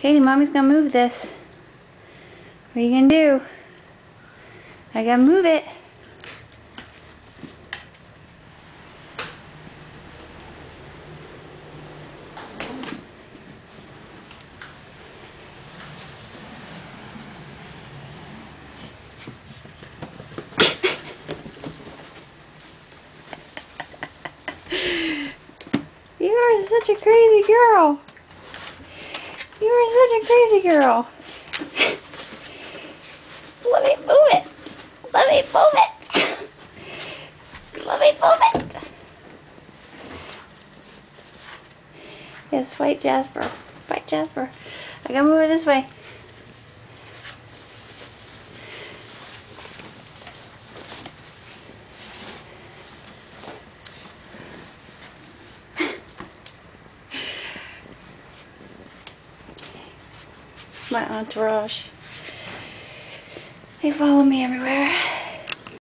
Katie, Mommy's gonna move this. What are you gonna do? I gotta move it. You are such a crazy girl. You are such a crazy girl. Let me move it. Let me move it. Let me move it. Yes, fight Jasper. Fight Jasper. I gotta move it this way. My entourage. They follow me everywhere.